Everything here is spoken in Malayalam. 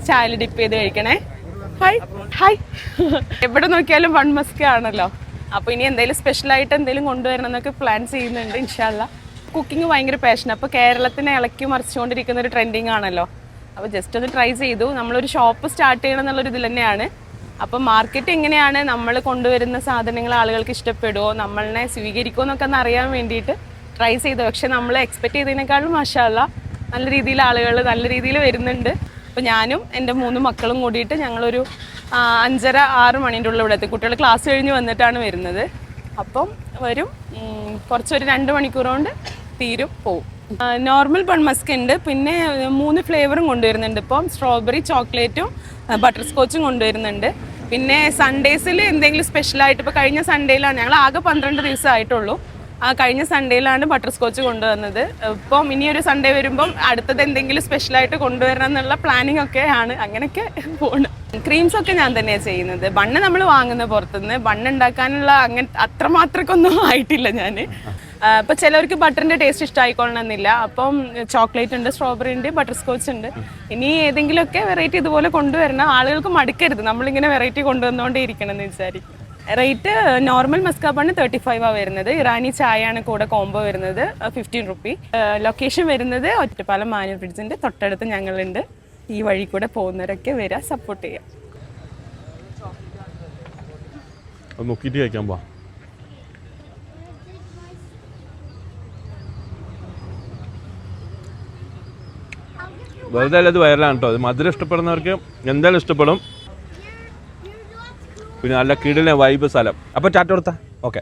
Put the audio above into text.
ചായയിൽ ഡിപ്പ് ചെയ്ത് കഴിക്കണേ. Hi hi. എവിടെ നോക്കിയാലും ബൺ മസ്ക് ആണല്ലോ. അപ്പോൾ ഇനി എന്തെങ്കിലും സ്പെഷ്യലായിട്ട് എന്തെങ്കിലും കൊണ്ടുവരണം എന്നൊക്കെ പ്ലാൻ ചെയ്യുന്നുണ്ട് ഇൻഷാ അല്ലാ. കുക്കിംഗ് ഭയങ്കര പാഷൻ. അപ്പോൾ കേരളത്തിനെ ഇളക്കി മറിച്ചുകൊണ്ടിരിക്കുന്ന ഒരു ട്രെൻഡിങ് ആണല്ലോ. അപ്പോൾ ജസ്റ്റ് ഒന്ന് ട്രൈ ചെയ്തു. നമ്മളൊരു ഷോപ്പ് സ്റ്റാർട്ട് ചെയ്യണം എന്നുള്ളൊരു ഇതിൽ തന്നെയാണ്. അപ്പം മാർക്കറ്റ് എങ്ങനെയാണ്, നമ്മൾ കൊണ്ടുവരുന്ന സാധനങ്ങൾ ആളുകൾക്ക് ഇഷ്ടപ്പെടുമോ, നമ്മളെ സ്വീകരിക്കുമോ എന്നൊക്കെ ഒന്ന് അറിയാൻ വേണ്ടിയിട്ട് ട്രൈ ചെയ്തു. പക്ഷെ നമ്മൾ എക്സ്പെക്ട് ചെയ്തതിനേക്കാളും മാഷാ അല്ലാ നല്ല രീതിയിൽ ആളുകൾ നല്ല രീതിയിൽ വരുന്നുണ്ട്. അപ്പോൾ ഞാനും എൻ്റെ 3 മക്കളും കൂടിയിട്ട് ഞങ്ങളൊരു 5:30-6 മണിൻ്റെ ഉള്ളിൽ ഇവിടെ എത്തി. കുട്ടികൾ ക്ലാസ് കഴിഞ്ഞ് വന്നിട്ടാണ് വരുന്നത്. അപ്പം വരും, കുറച്ചൊരു 2 മണിക്കൂർ കൊണ്ട് തീരും, പോവും. നോർമൽ ബൺ മസ്ക് ഉണ്ട്, പിന്നെ 3 ഫ്ലേവറും കൊണ്ടുവരുന്നുണ്ട്. ഇപ്പം സ്ട്രോബെറി, ചോക്ലേറ്റും ബട്ടർ സ്കോച്ചും കൊണ്ടുവരുന്നുണ്ട്. പിന്നെ സൺഡേസിൽ എന്തെങ്കിലും സ്പെഷ്യലായിട്ട്, ഇപ്പോൾ കഴിഞ്ഞ സൺഡേയിലാണ്, ഞങ്ങൾ ആകെ 12 ദിവസമായിട്ടുള്ളൂ. കഴിഞ്ഞ സൺഡേയിലാണ് ബട്ടർ സ്കോച്ച് കൊണ്ടുവന്നത്. ഇപ്പം ഇനിയൊരു സൺഡേ വരുമ്പം അടുത്തത് എന്തെങ്കിലും സ്പെഷ്യലായിട്ട് കൊണ്ടുവരണം എന്നുള്ള പ്ലാനിങ് ഒക്കെ ആണ്. അങ്ങനെയൊക്കെ പോണ്. ക്രീംസൊക്കെ ഞാൻ തന്നെയാണ് ചെയ്യുന്നത്. ബണ്ണ് നമ്മൾ വാങ്ങുന്ന പുറത്തുനിന്ന്. ബണ്ണ് ഉണ്ടാക്കാനുള്ള അത്രമാത്രക്കൊന്നും ആയിട്ടില്ല ഞാൻ. ഇപ്പം ചിലവർക്ക് ബട്ടറിൻ്റെ ടേസ്റ്റ് ഇഷ്ടമായിക്കൊള്ളണമെന്നില്ല. അപ്പം ചോക്ലേറ്റ് ഉണ്ട്, സ്ട്രോബെറി ഉണ്ട്, ബട്ടർ സ്കോച്ച് ഉണ്ട്. ഇനി ഏതെങ്കിലുമൊക്കെ വെറൈറ്റി ഇതുപോലെ കൊണ്ടുവരണം. ആളുകൾക്ക് മടുക്കരുത് നമ്മളിങ്ങനെ വെറൈറ്റി കൊണ്ടുവന്നുകൊണ്ടേ ഇരിക്കണം എന്ന് വിചാരിക്കും. റേറ്റ് നോർമൽ മസ്ക ബണ്ണ് 35 വരുന്നത്. ഇറാനി ചായയാണ് കൂടെ കോംബോ വരുന്നത്, 15 റുപ്പി. ലൊക്കേഷൻ വരുന്നത് ഒറ്റപ്പാലം മാനൂർ ബ്രിഡ്ജിൻ്റെ തൊട്ടടുത്ത് ഞങ്ങളുണ്ട്. ഈ വഴി കൂടെ പോകുന്നവരൊക്കെ വരിക, സപ്പോർട്ട് ചെയ്യാം. നോക്കിയിട്ട് കഴിക്കാൻ പോവാം. വെറുതെ അല്ല, ഇത് വൈറലാണ് കേട്ടോ. അത് മധുരം ഇഷ്ടപ്പെടുന്നവർക്ക് എന്തായാലും ഇഷ്ടപ്പെടും. പിന്നെ നല്ല കിടിലൻ വൈബ് സ്ഥലം. അപ്പോൾ ചാറ്റ് കൊടുത്താ ഓക്കെ.